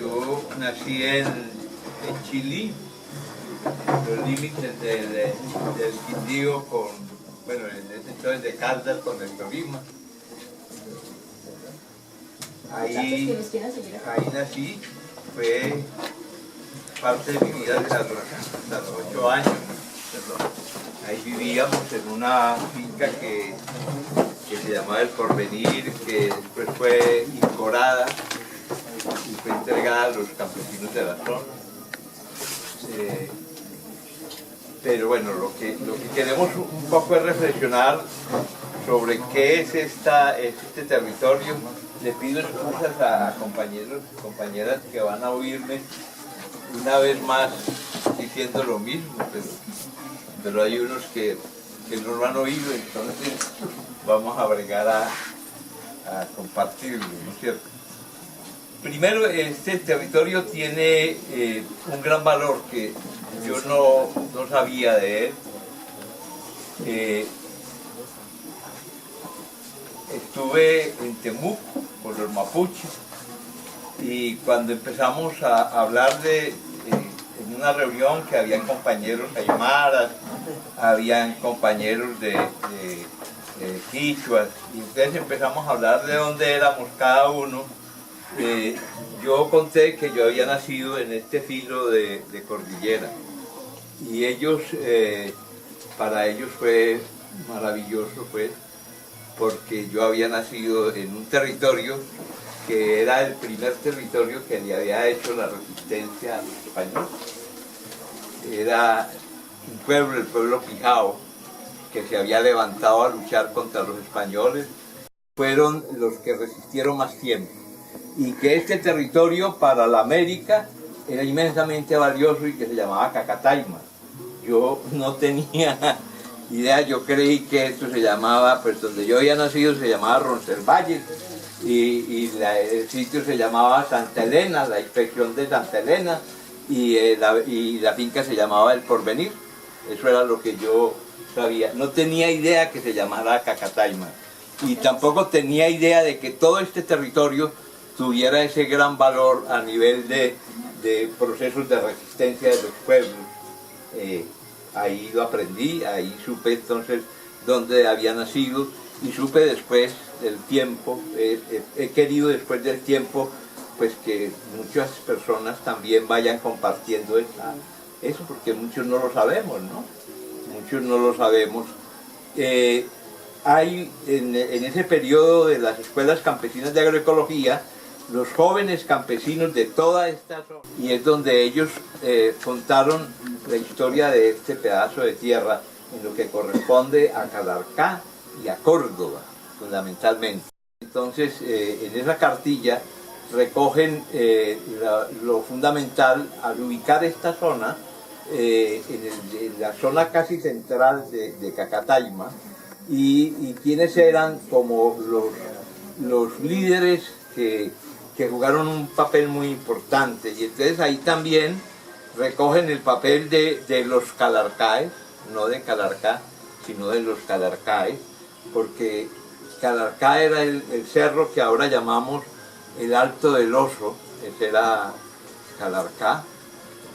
yo nací en Chile, en los límites del Quindío con, bueno, en ese entonces de Caldas con el Tolima. Ahí nací, fue parte de mi vida hasta los 8 años. Ahí vivíamos en una finca que se llamaba El Porvenir, que después fue incorporada y fue entregada a los campesinos de la zona. Pero bueno, lo que queremos un poco es reflexionar sobre qué es este territorio. Le pido excusas a compañeros y compañeras que van a oírme una vez más diciendo lo mismo, pero hay unos que no lo han oído, entonces vamos a bregar a compartirlo, ¿no es cierto? Primero, este territorio tiene un gran valor que yo no sabía de él. Estuve en Temuco con los mapuches y cuando empezamos a hablar en una reunión que habían compañeros aymaras, habían compañeros de quichuas, y entonces empezamos a hablar de dónde éramos cada uno. Yo conté que yo había nacido en este filo de cordillera y ellos, para ellos fue maravilloso, pues, porque yo había nacido en un territorio que era el primer territorio que le había hecho la resistencia a los españoles. Era un pueblo, el pueblo Pijao, que se había levantado a luchar contra los españoles. Fueron los que resistieron más tiempo. Y que este territorio para la América era inmensamente valioso y que se llamaba Cacataima. Yo no tenía idea, yo creí que esto se llamaba, pues donde yo había nacido se llamaba Roncesvalles y el sitio se llamaba Santa Elena, la inspección de Santa Elena, y la finca se llamaba El Porvenir. Eso era lo que yo sabía. No tenía idea que se llamara Cacataima y tampoco tenía idea de que todo este territorio tuviera ese gran valor a nivel de procesos de resistencia de los pueblos. Ahí lo aprendí, ahí supe entonces dónde había nacido y supe después del tiempo, he querido después del tiempo pues que muchas personas también vayan compartiendo eso, porque muchos no lo sabemos, ¿no? Muchos no lo sabemos. Hay en ese periodo de las escuelas campesinas de agroecología, los jóvenes campesinos de toda esta zona, y es donde ellos contaron la historia de este pedazo de tierra en lo que corresponde a Calarcá y a Córdoba, fundamentalmente. Entonces, en esa cartilla recogen lo fundamental al ubicar esta zona en la zona casi central de Cacataima y quienes eran como los líderes que jugaron un papel muy importante, y entonces ahí también recogen el papel de los Calarcáes, no de Calarcá, sino de los Calarcáes, porque Calarcá era el cerro que ahora llamamos el Alto del Oso, ese era Calarcá,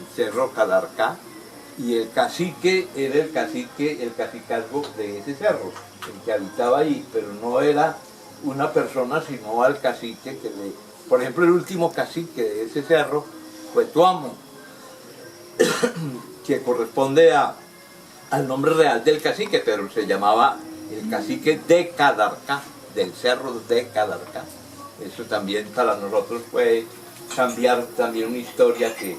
el cerro Calarcá, y el cacique era el cacicazgo de ese cerro, el que habitaba ahí, pero no era una persona, sino al cacique por ejemplo, el último cacique de ese cerro fue Tuamo, que corresponde al nombre real del cacique, pero se llamaba el cacique de Calarcá, del cerro de Calarcá. Eso también para nosotros fue cambiar también una historia que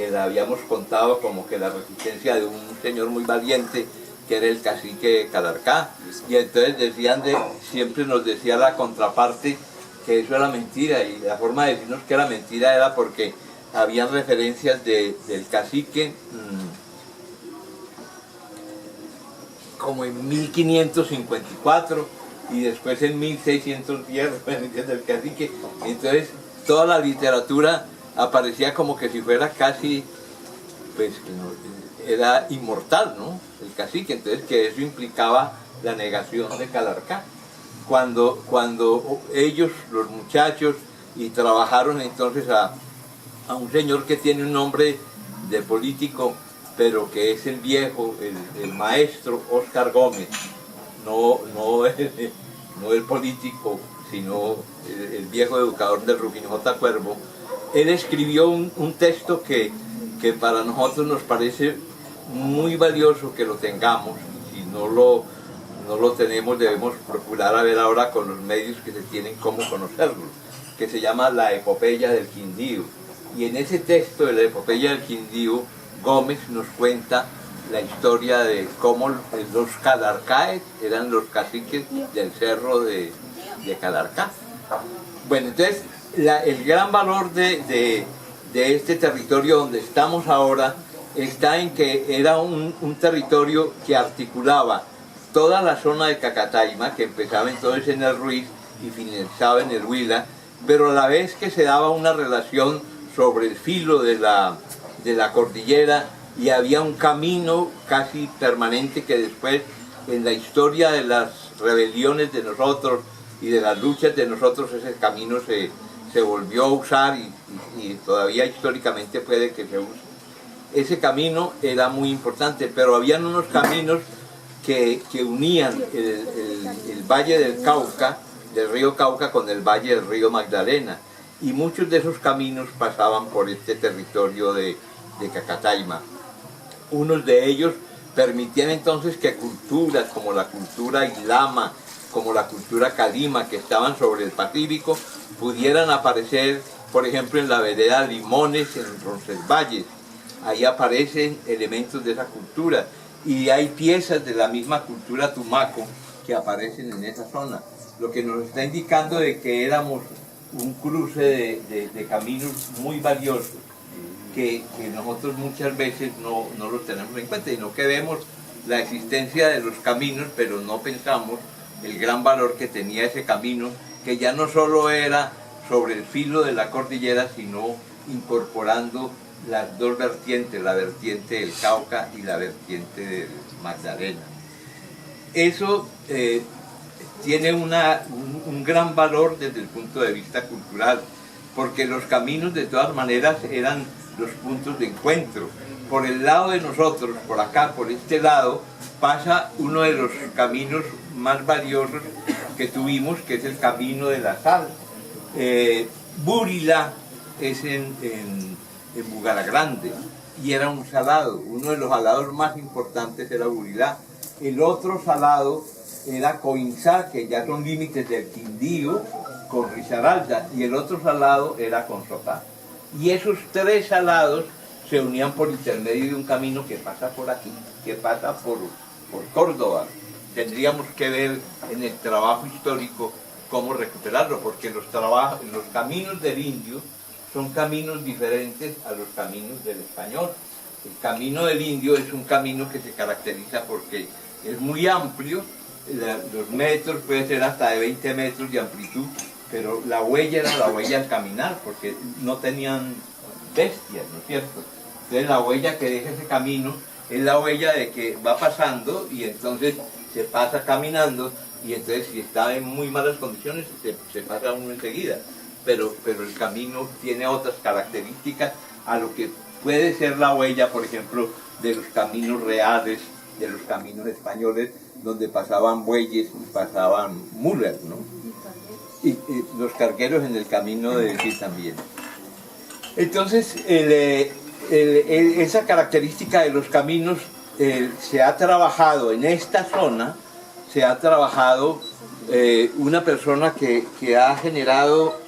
la habíamos contado como que la resistencia de un señor muy valiente que era el cacique de Calarcá, y entonces siempre nos decía la contraparte que eso era mentira, y la forma de decirnos que era mentira era porque habían referencias del cacique como en 1554 y después en 1610 del cacique. Entonces toda la literatura aparecía como que si fuera casi, pues era inmortal, ¿no? El cacique, entonces que eso implicaba la negación de Calarcá. Cuando ellos, los muchachos, y trabajaron entonces a un señor que tiene un nombre de político, pero que es el viejo, el maestro Óscar Gómez, no el político, sino el viejo educador del Rufino J. Cuervo. Él escribió un texto que para nosotros nos parece muy valioso que lo tengamos. Si no lo tenemos, debemos procurar a ver ahora con los medios que se tienen cómo conocerlo, que se llama La Epopeya del Quindío. Y en ese texto de La Epopeya del Quindío, Gómez nos cuenta la historia de cómo los Calarcáes eran los caciques del cerro de Calarcá. Bueno, entonces el gran valor de este territorio donde estamos ahora está en que era un territorio que articulaba toda la zona de Cacataima, que empezaba entonces en el Ruiz y finalizaba en el Huila, pero a la vez que se daba una relación sobre el filo de la cordillera, y había un camino casi permanente que después, en la historia de las rebeliones de nosotros y de las luchas de nosotros, ese camino se volvió a usar y todavía históricamente puede que se use. Ese camino era muy importante, pero habían unos caminos que unían el valle del Cauca, del río Cauca, con el valle del río Magdalena, y muchos de esos caminos pasaban por este territorio de Cacataima. Unos de ellos permitían entonces que culturas como la cultura Ilama, como la cultura Calima, que estaban sobre el Pacífico, pudieran aparecer, por ejemplo, en la vereda Limones, en Roncesvalles. Ahí aparecen elementos de esa cultura, y hay piezas de la misma cultura Tumaco que aparecen en esa zona, lo que nos está indicando de que éramos un cruce de caminos muy valiosos, que nosotros muchas veces no los tenemos en cuenta, y no que vemos la existencia de los caminos, pero no pensamos el gran valor que tenía ese camino, que ya no solo era sobre el filo de la cordillera, sino incorporando las dos vertientes, la vertiente del Cauca y la vertiente del Magdalena. Eso tiene un gran valor desde el punto de vista cultural, porque los caminos de todas maneras eran los puntos de encuentro. Por el lado de nosotros, por acá, por este lado, pasa uno de los caminos más valiosos que tuvimos, que es el camino de la sal. Búrila es en Bugaragrande, y era un salado. Uno de los salados más importantes era Búrila. El otro salado era Coinzá, que ya son límites del Quindío, con Risaralda, y el otro salado era Consotá. Y esos tres salados se unían por intermedio de un camino que pasa por aquí, que pasa por Córdoba. Tendríamos que ver en el trabajo histórico cómo recuperarlo, porque los caminos del indio son caminos diferentes a los caminos del español. El camino del indio es un camino que se caracteriza porque es muy amplio, los metros pueden ser hasta de 20 metros de amplitud, pero la huella era la huella al caminar, porque no tenían bestias, ¿no es cierto? Entonces la huella que deja ese camino es la huella de que va pasando, y entonces se pasa caminando, y entonces si está en muy malas condiciones se pasa uno enseguida, pero el camino tiene otras características a lo que puede ser la huella, por ejemplo, de los caminos reales, de los caminos españoles, donde pasaban bueyes y pasaban mulas, ¿no? Y los cargueros en el camino de sí también. Entonces, esa característica de los caminos se ha trabajado en esta zona, se ha trabajado una persona que ha generado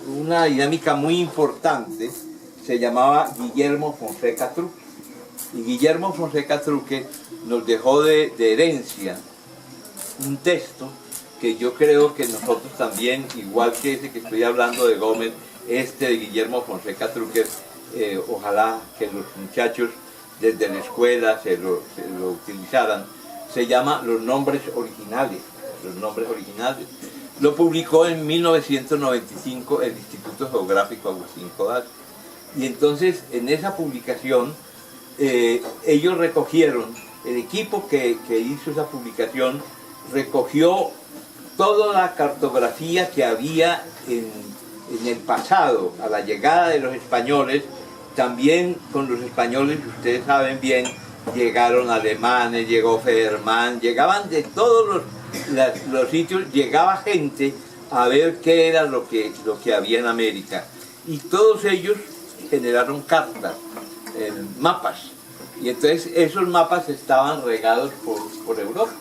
una dinámica muy importante, se llamaba Guillermo Fonseca Truque. Y Guillermo Fonseca Truque nos dejó de herencia un texto que yo creo que nosotros también, igual que ese que estoy hablando de Gómez, de Guillermo Fonseca Truque, ojalá que los muchachos desde la escuela se lo utilizaran. Se llama Los Nombres Originales. Los Nombres Originales. Lo publicó en 1995 el Instituto Geográfico Agustín Codazzi. Y entonces, en esa publicación, ellos recogieron, el equipo que hizo esa publicación, recogió toda la cartografía que había en el pasado, a la llegada de los españoles, también con los españoles, ustedes saben bien, llegaron alemanes, llegó Federman, llegaban de todos los sitios, llegaba gente a ver qué era lo que había en América. Y todos ellos generaron cartas, mapas. Y entonces esos mapas estaban regados por Europa.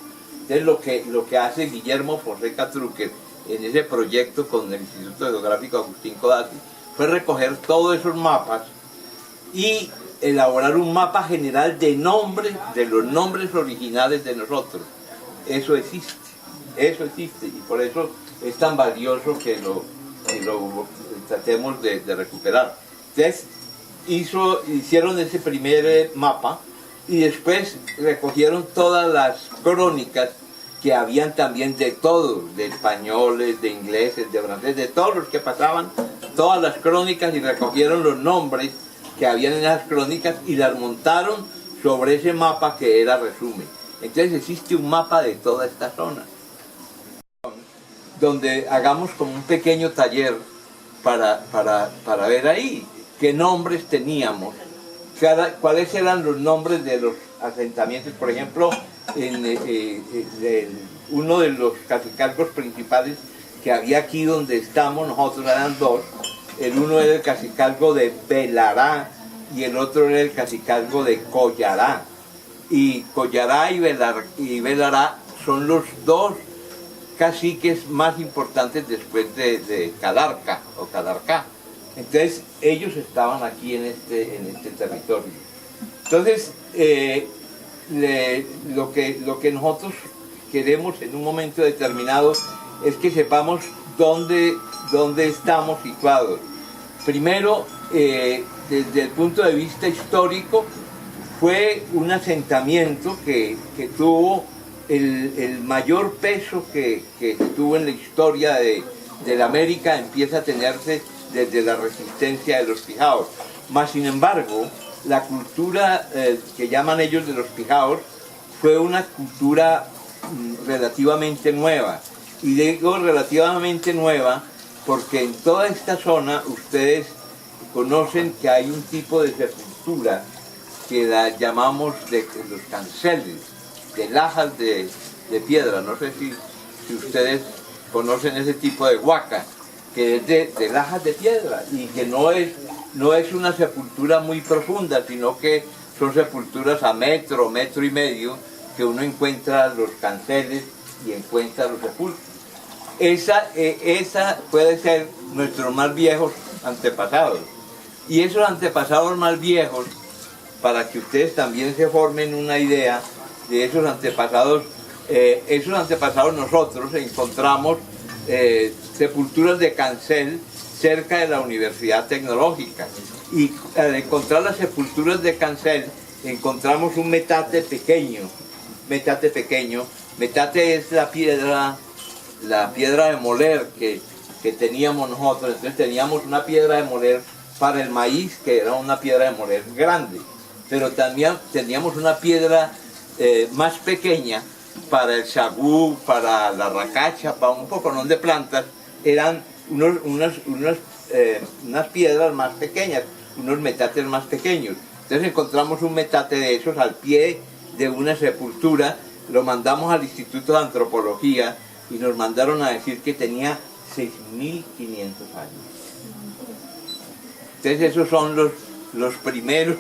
Entonces lo que hace Guillermo Fonseca Trucker en ese proyecto con el Instituto Geográfico Agustín Codazzi fue recoger todos esos mapas y elaborar un mapa general de nombres, de los nombres originales de nosotros. Eso existe, y por eso es tan valioso que lo tratemos de recuperar. Entonces hicieron ese primer mapa y después recogieron todas las crónicas que habían también de todos, de españoles, de ingleses, de franceses, de todos los que pasaban, todas las crónicas, y recogieron los nombres que habían en esas crónicas y las montaron sobre ese mapa que era resumen. Entonces existe un mapa de toda esta zona, donde hagamos como un pequeño taller para ver ahí qué nombres teníamos, cuáles eran los nombres de los asentamientos. Por ejemplo, uno de los cacicalcos principales que había aquí donde estamos nosotros eran dos. El uno era el cacicalco de Belará y el otro era el cacicalco de Collará. Y Collará y Belará son los dos caciques más importantes después de Calarca o Calarcá. Entonces ellos estaban aquí en este territorio. Entonces lo que nosotros queremos en un momento determinado es que sepamos dónde estamos situados. Primero, desde el punto de vista histórico, fue un asentamiento que tuvo el mayor peso que tuvo en la historia de la América. Empieza a tenerse desde la resistencia de los pijaos. Mas, sin embargo, la cultura que llaman ellos de los pijaos fue una cultura relativamente nueva. Y digo relativamente nueva porque en toda esta zona ustedes conocen que hay un tipo de sepultura que la llamamos de los canceles, de lajas de piedra. No sé si ustedes conocen ese tipo de huaca, que es de lajas de piedra y que no es una sepultura muy profunda, sino que son sepulturas a metro y medio, que uno encuentra los canceles y encuentra los sepulcros. Esa puede ser nuestros más viejos antepasados. Y esos antepasados más viejos, para que ustedes también se formen una idea de esos antepasados nosotros encontramos sepulturas de cancel cerca de la Universidad Tecnológica. Y al encontrar las sepulturas de cancel, encontramos un metate pequeño. Metate es la piedra de moler que teníamos nosotros. Entonces teníamos una piedra de moler para el maíz, que era una piedra de moler grande, pero también teníamos una piedra más pequeña para el sagú, para la racacha, para un poconón de plantas. Eran unas piedras más pequeñas, unos metates más pequeños. Entonces encontramos un metate de esos al pie de una sepultura, lo mandamos al Instituto de Antropología y nos mandaron a decir que tenía 6.500 años. Entonces esos son los primeros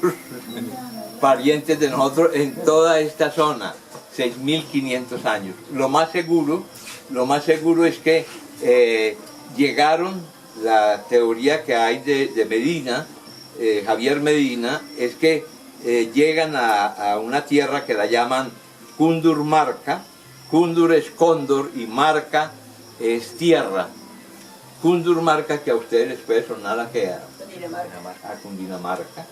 parientes de nosotros en toda esta zona, 6.500 años. Lo más seguro es que llegaron, la teoría que hay de Medina, Javier Medina, es que llegan a una tierra que la llaman Cundurmarca. Cundur es cóndor y marca es tierra. Cundurmarca, que a ustedes les puede sonar a Cundinamarca.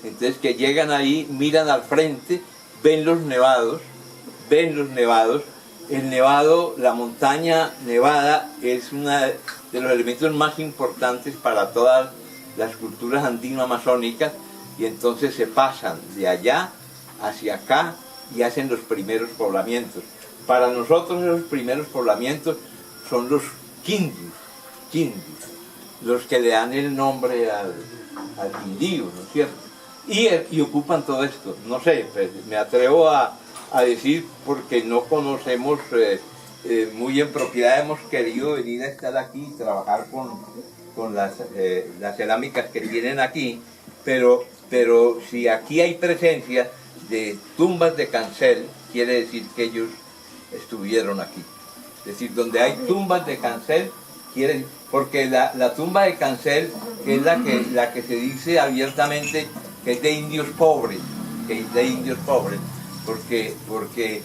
Entonces que llegan ahí, miran al frente, ven los nevados. El nevado, la montaña nevada, es uno de los elementos más importantes para todas las culturas andino-amazónicas, y entonces se pasan de allá hacia acá y hacen los primeros poblamientos. Para nosotros esos primeros poblamientos son los quindus. los que le dan el nombre al Quindío, ¿no es cierto? Y ocupan todo esto. No sé, pues, me atrevo a decir, porque no conocemos muy en propiedad, hemos querido venir a estar aquí y trabajar con las cerámicas que tienen aquí, pero si aquí hay presencia de tumbas de cancel, quiere decir que ellos estuvieron aquí. Es decir, donde hay tumbas de cancel, porque la tumba de cancel es la que se dice abiertamente que es de indios pobres, porque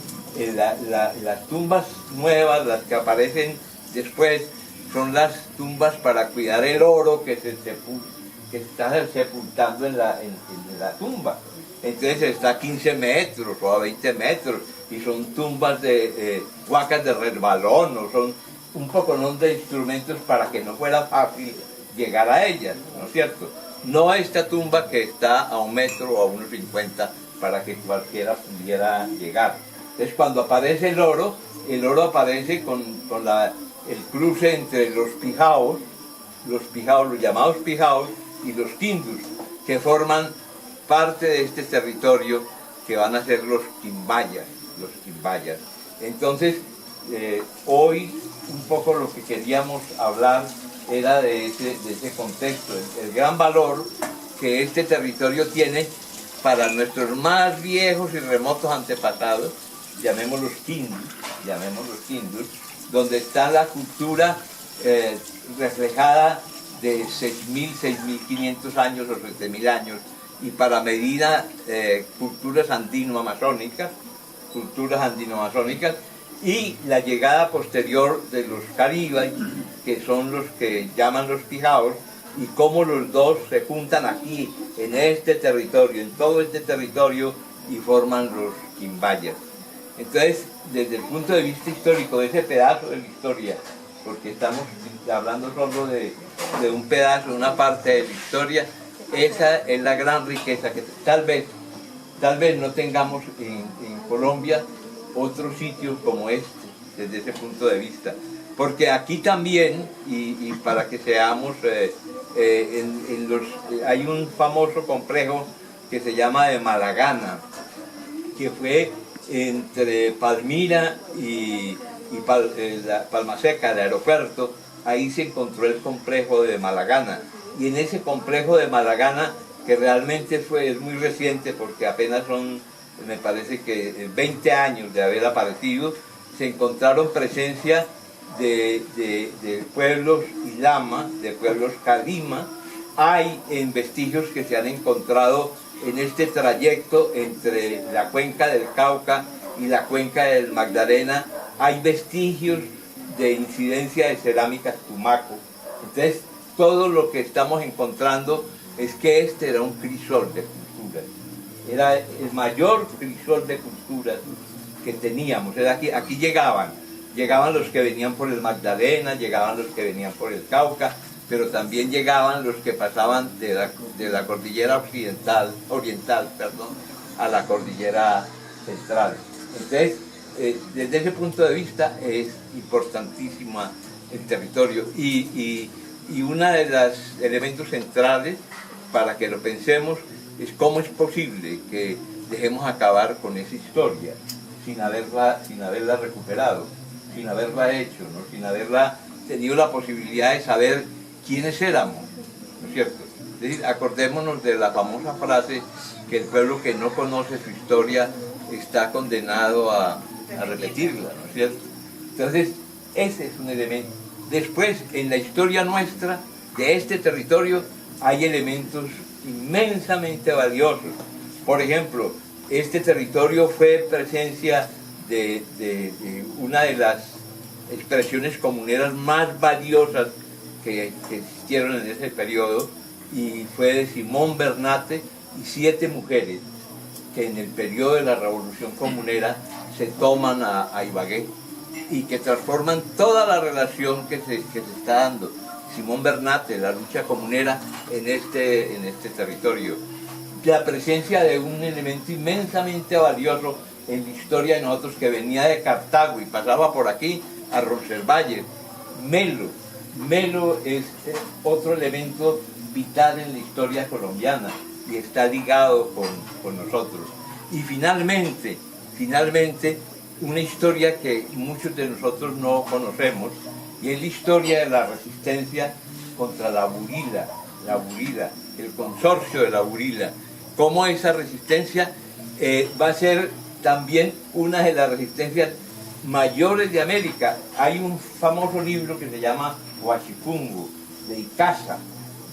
las tumbas nuevas, las que aparecen después, son las tumbas para cuidar el oro que está sepultando en la tumba. Entonces está a 15 metros o a 20 metros, y son tumbas de huacas de resbalón, o son un poco de instrumentos para que no fuera fácil llegar a ellas, ¿no es cierto? No esta tumba que está a 1 metro o a 1,50 para que cualquiera pudiera llegar. Entonces cuando aparece el oro aparece con el cruce entre los pijaos, los llamados pijaos, y los quindus, que forman parte de este territorio que van a ser los quimbayas. Entonces, hoy un poco lo que queríamos hablar era de ese contexto, el gran valor que este territorio tiene para nuestros más viejos y remotos antepasados, llamémoslos quindus, donde está la cultura reflejada de 6.000, 6.500 años o 7.000 años, y para Medina culturas andino-amazónicas, y la llegada posterior de los caribas, que son los que llaman los pijaos, y cómo los dos se juntan aquí, en este territorio, en todo este territorio, y forman los quimbayas. Entonces, desde el punto de vista histórico, de ese pedazo de la historia, porque estamos hablando solo de un pedazo, de una parte de la historia, esa es la gran riqueza que tal vez no tengamos en Colombia otros sitios como este, desde ese punto de vista. Porque aquí también, y para que seamos, hay un famoso complejo que se llama de Malagana, que fue entre Palmira y Palmaseca, el aeropuerto. Ahí se encontró el complejo de Malagana, y en ese complejo de Malagana, que realmente es muy reciente porque apenas son, me parece que 20 años de haber aparecido, se encontraron presencia de pueblos Ilama, de pueblos Calima. Hay vestigios que se han encontrado en este trayecto entre la cuenca del Cauca y la cuenca del Magdalena. Hay vestigios de incidencia de cerámicas Tumaco. Entonces, todo lo que estamos encontrando es que este era un crisol de culturas. Era el mayor crisol de culturas que teníamos. Era aquí llegaban los que venían por el Magdalena, llegaban los que venían por el Cauca, pero también llegaban los que pasaban de la cordillera oriental, a la cordillera central. Entonces, desde ese punto de vista es importantísima el territorio, y uno de los elementos centrales para que lo pensemos es cómo es posible que dejemos acabar con esa historia sin haberla recuperado, sin haberla hecho, ¿no? Sin haberla tenido la posibilidad de saber quiénes éramos, ¿no es cierto? Es decir, acordémonos de la famosa frase que el pueblo que no conoce su historia está condenado a repetirla, ¿no es cierto? Entonces, ese es un elemento. Después, en la historia nuestra, de este territorio, hay elementos inmensamente valiosos. Por ejemplo, este territorio fue presencia de una de las expresiones comuneras más valiosas que existieron en ese periodo, y fue de Simón Bernate y 7 mujeres que en el periodo de la Revolución Comunera se toman a Ibagué y que transforman toda la relación que se está dando. Simón Bernate, la lucha comunera en este territorio. La presencia de un elemento inmensamente valioso en la historia de nosotros, que venía de Cartago y pasaba por aquí a Roncesvalles, Melo. Melo es otro elemento vital en la historia colombiana y está ligado con nosotros. Y finalmente, una historia que muchos de nosotros no conocemos, y es la historia de la resistencia contra la burila, el consorcio de la burila. Cómo esa resistencia va a ser también una de las resistencias mayores de América. Hay un famoso libro que se llama Huachipungu, de Icaza,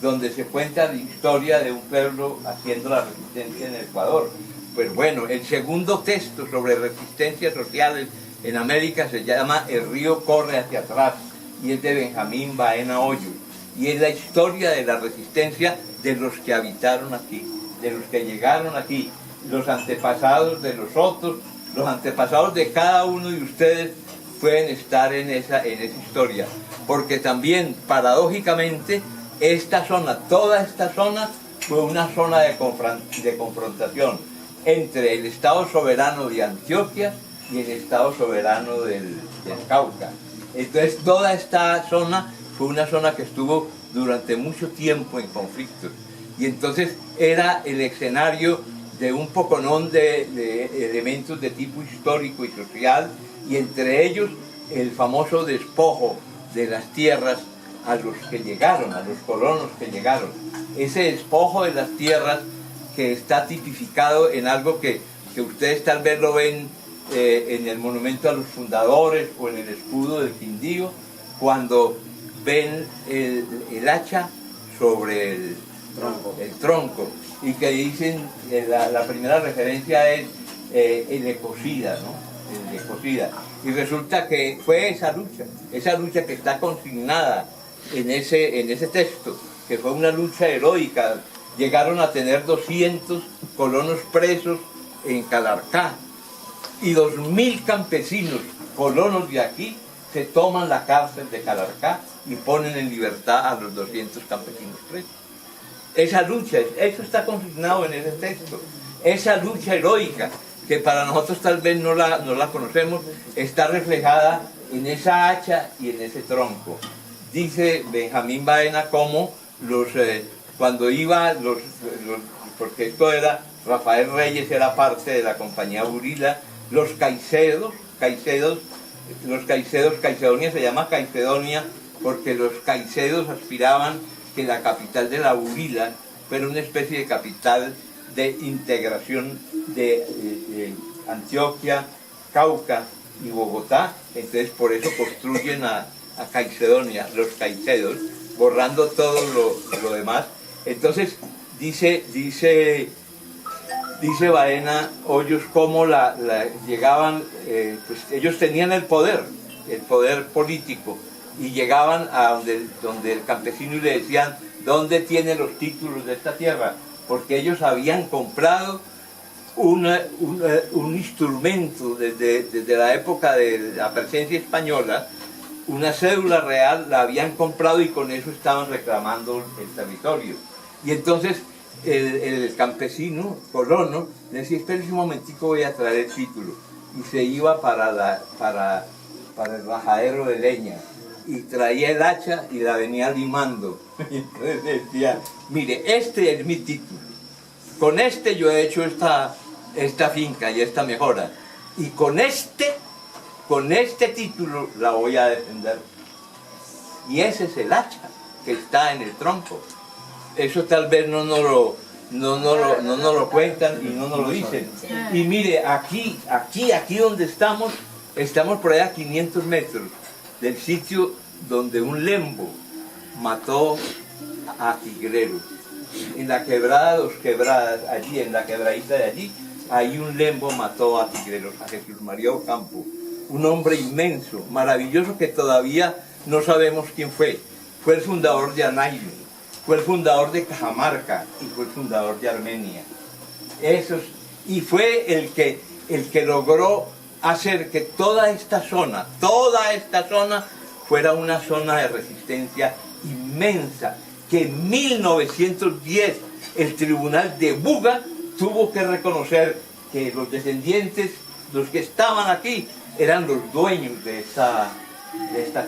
donde se cuenta la historia de un pueblo haciendo la resistencia en Ecuador. Pues bueno, el segundo texto sobre resistencias sociales en América se llama El río corre hacia atrás, y es de Benjamín Baena Hoyos, y es la historia de la resistencia de los que habitaron aquí, de los que llegaron aquí, los antepasados de los otros, los antepasados de cada uno de ustedes pueden estar en esa historia, porque también paradójicamente esta zona, toda esta zona fue una zona de confrontación entre el Estado soberano de Antioquia y el Estado soberano del Cauca. Entonces toda esta zona fue una zona que estuvo durante mucho tiempo en conflictos, y entonces era el escenario de un poconón de elementos de tipo histórico y social, y entre ellos el famoso despojo de las tierras a los que llegaron, a los colonos que llegaron. Ese despojo de las tierras que está tipificado en algo que ustedes tal vez lo ven en el monumento a los fundadores o en el escudo del Quindío, cuando ven el hacha sobre el tronco, y que dicen, la primera referencia es el ecocida, ¿no? El ecocida. Y resulta que fue esa lucha que está consignada en ese texto, que fue una lucha heroica. Llegaron a tener 200 colonos presos en Calarcá, y 2000 campesinos colonos de aquí se toman la cárcel de Calarcá y ponen en libertad a los 200 campesinos presos. Esa lucha, eso está consignado en ese texto, esa lucha heroica, que para nosotros tal vez no la conocemos, está reflejada en esa hacha y en ese tronco. Dice Benjamín Baena cómo cuando iba porque esto era, Rafael Reyes era parte de la compañía Burila, los Caicedos, Caicedonia se llama Caicedonia porque los Caicedos aspiraban que la capital de la Burila fuera una especie de capital de integración de Antioquia, Cauca y Bogotá. Entonces por eso construyen a Caicedonia, los Caicedos, borrando todo lo demás. Entonces dice Baena Hoyos cómo llegaban, pues ellos tenían el poder político, y llegaban a donde el campesino y le decían: ¿dónde tiene los títulos de esta tierra? Porque ellos habían comprado un instrumento desde la época de la presencia española, una cédula real, la habían comprado, y con eso estaban reclamando el territorio. Y entonces el campesino colono le decía: espérese un momentico, voy a traer el título, y se iba para el bajadero de leña, y traía el hacha y la venía limando. Y entonces decía: mire, este es mi título, con este yo he hecho esta finca y esta mejora, y con este título la voy a defender. Y ese es el hacha que está en el tronco. Eso tal vez no nos lo cuentan y no nos lo dicen. Y mire, aquí donde estamos por allá a 500 metros del sitio donde un lembo mató a Tigrero. En la quebrada, Dos Quebradas, allí, en la quebradita de allí, ahí un lembo mató a Tigrero, a Jesús María Ocampo. Un hombre inmenso, maravilloso, que todavía no sabemos quién fue. Fue el fundador de Anaime, fue el fundador de Cajamarca y fue el fundador de Armenia. Y fue el que logró hacer que toda esta zona fuera una zona de resistencia inmensa, que en 1910 el tribunal de Buga tuvo que reconocer que los descendientes, los que estaban aquí, eran los dueños de esta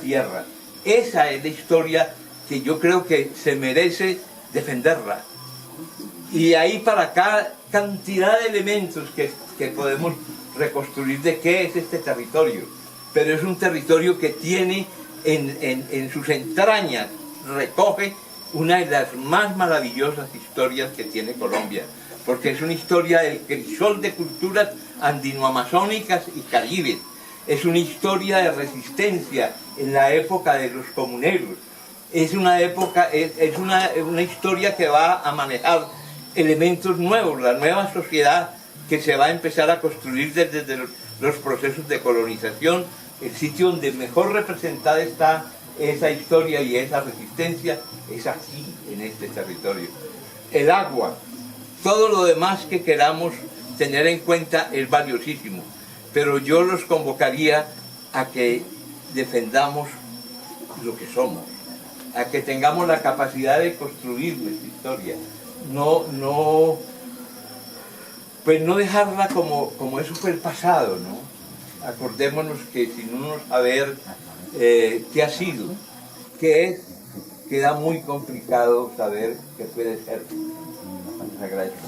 tierra. Esa es la historia que yo creo que se merece defenderla. Y ahí para acá cantidad de elementos que podemos reconstruir de qué es este territorio. Pero es un territorio que tiene en sus entrañas, recoge una de las más maravillosas historias que tiene Colombia, porque es una historia del crisol de culturas andinoamazónicas y caribes. Es una historia de resistencia en la época de los comuneros. Es una historia que va a manejar elementos nuevos, la nueva sociedad que se va a empezar a construir desde los procesos de colonización. El sitio donde mejor representada está esa historia y esa resistencia es aquí, en este territorio. El agua, todo lo demás que queramos tener en cuenta es valiosísimo, pero yo los convocaría a que defendamos lo que somos, a que tengamos la capacidad de construir nuestra historia, pues no dejarla como eso fue el pasado, ¿no? Acordémonos que sin uno saber qué ha sido, qué es, queda muy complicado saber qué puede ser. Les agradezco.